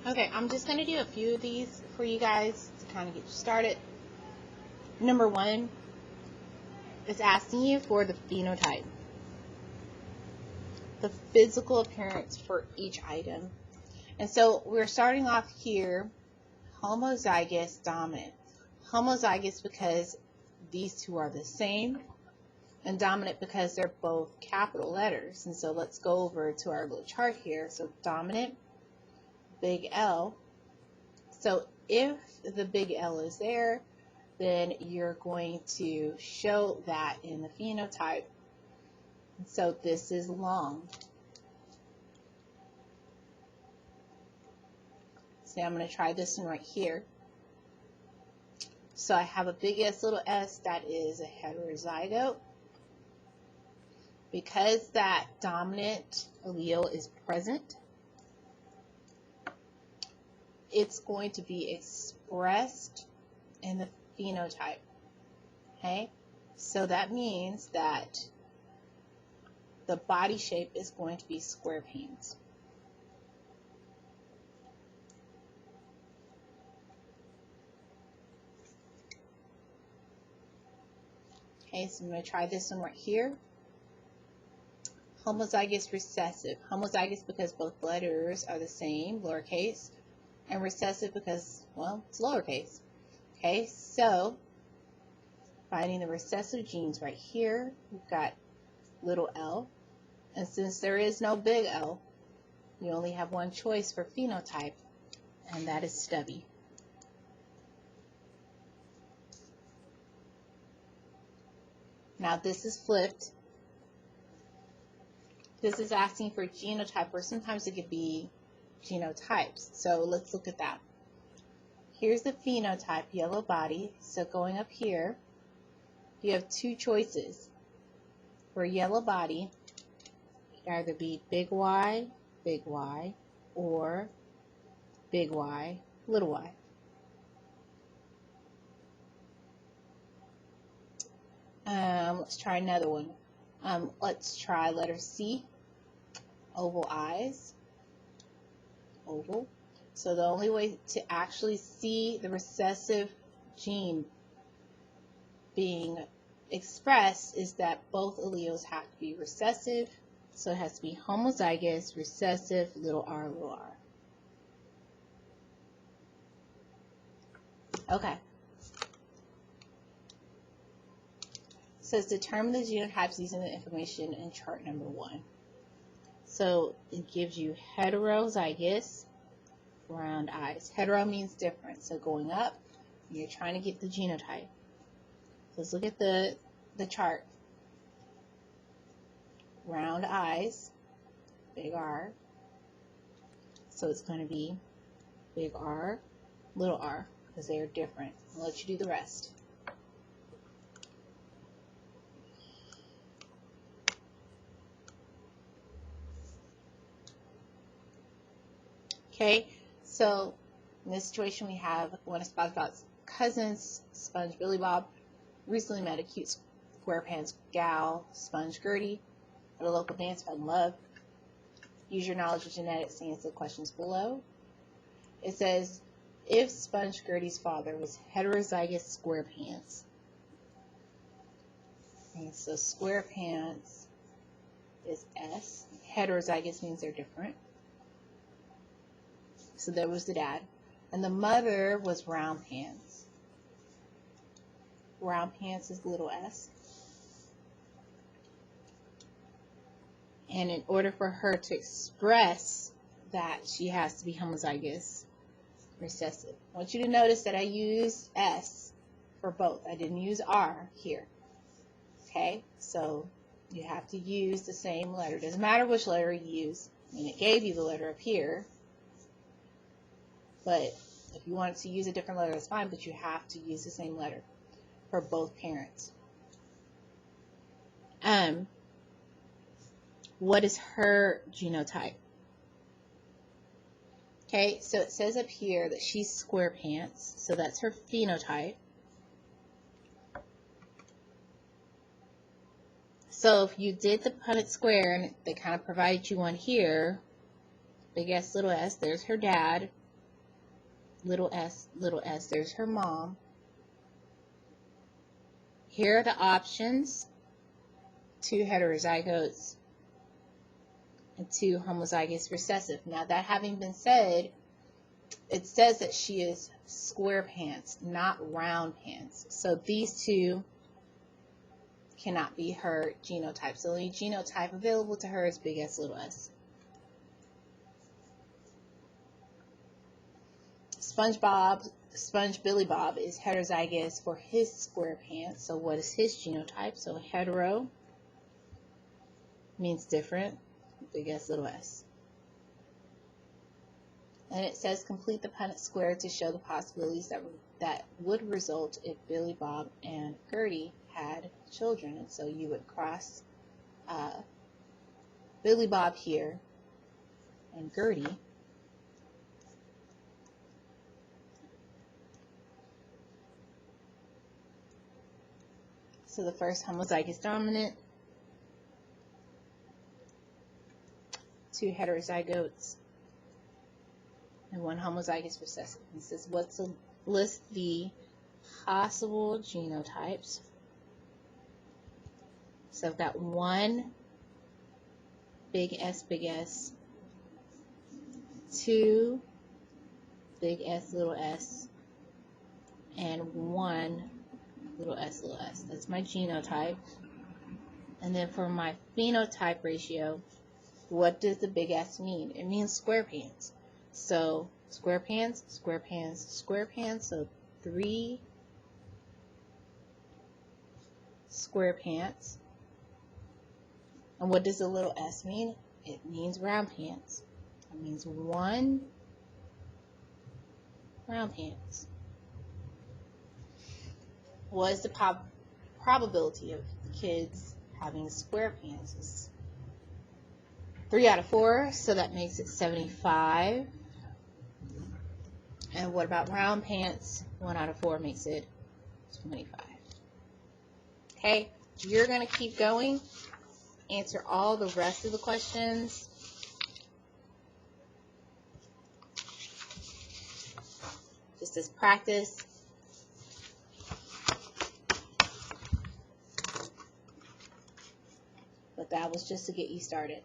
Okay, I'm just going to do a few of these for you guys to kind of get you started. Number one is asking you for the phenotype, the physical appearance for each item. And so we're starting off here, homozygous dominant. Homozygous because these two are the same, and dominant because they're both capital letters. And so let's go over to our little chart here. So dominant, big L. So if the big L is there, then you're going to show that in the phenotype. So this is long. So I'm going to try this one right here. So I have a big S, little s, that is a heterozygote. Because that dominant allele is present, it's going to be expressed in the phenotype. Okay? So that means that the body shape is going to be square pants. Okay, so I'm going to try this one right here. Homozygous recessive. Homozygous because both letters are the same, lowercase, and recessive because, well, it's lowercase. Okay, so finding the recessive genes right here, we've got little l, and since there is no big L, you only have one choice for phenotype, and that is stubby. Now this is flipped. This is asking for genotype, or sometimes it could be genotypes. So let's look at that. Here's the phenotype, yellow body. So going up here, you have two choices. For yellow body, it could either be big Y, or big Y, little y. Let's try another one. Let's try letter C, oval eyes, oval. So the only way to actually see the recessive gene being expressed is that both alleles have to be recessive. So it has to be homozygous, recessive, little r, little r. Okay. So it's determine the genotypes using the information in chart number 1. So it gives you heterozygous, round eyes. Hetero means different. So going up, you're trying to get the genotype. So let's look at the chart. Round eyes, big R. So it's going to be big R, little r, because they are different. I'll let you do the rest. Okay, so in this situation we have one of SpongeBob's cousins, Sponge Billy Bob, recently met a cute SquarePants gal, Sponge Gertie, at a local dance fund love. Use your knowledge of genetics to answer the questions below. It says, if Sponge Gertie's father was heterozygous SquarePants, and so SquarePants is S, heterozygous means they're different. So there was the dad. And the mother was round pants. Round pants is little s. And in order for her to express that, she has to be homozygous recessive. I want you to notice that I used S for both. I didn't use R here. Okay? So you have to use the same letter. It doesn't matter which letter you use. I mean, it gave you the letter up here. But if you want to use a different letter, that's fine, but you have to use the same letter for both parents. What is her genotype? Okay, so it says up here that she's SquarePants, so that's her phenotype. So if you did the Punnett square, and they kind of provided you one here, big S, little s, there's her dad, little s, little s. There's her mom. Here are the options. 2 heterozygotes and 2 homozygous recessive. Now, that having been said, it says that she is square pants, not round pants. So these 2 cannot be her genotype. So the only genotype available to her is big S, little s. Sponge Billy Bob is heterozygous for his square pants. So what is his genotype? So hetero means different, big S, little s. And it says complete the Punnett square to show the possibilities that would result if Billy Bob and Gertie had children. And so you would cross Billy Bob here and Gertie. So the first homozygous dominant, 2 heterozygotes, and 1 homozygous recessive. It says list the possible genotypes. So I've got 1 big S, 2 big S, little s, and 1 little s, little s. That's my genotype. And then for my phenotype ratio, what does the big S mean? It means square pants. So square pants, square pants, square pants. So 3 square pants. And what does the little s mean? It means round pants. It means 1 round pants. What is the probability of kids having square pants? It's 3 out of 4, so that makes it 75. And what about round pants? 1 out of 4 makes it 25. Okay, you're going to keep going. Answer all the rest of the questions. Just as practice. But that was just to get you started.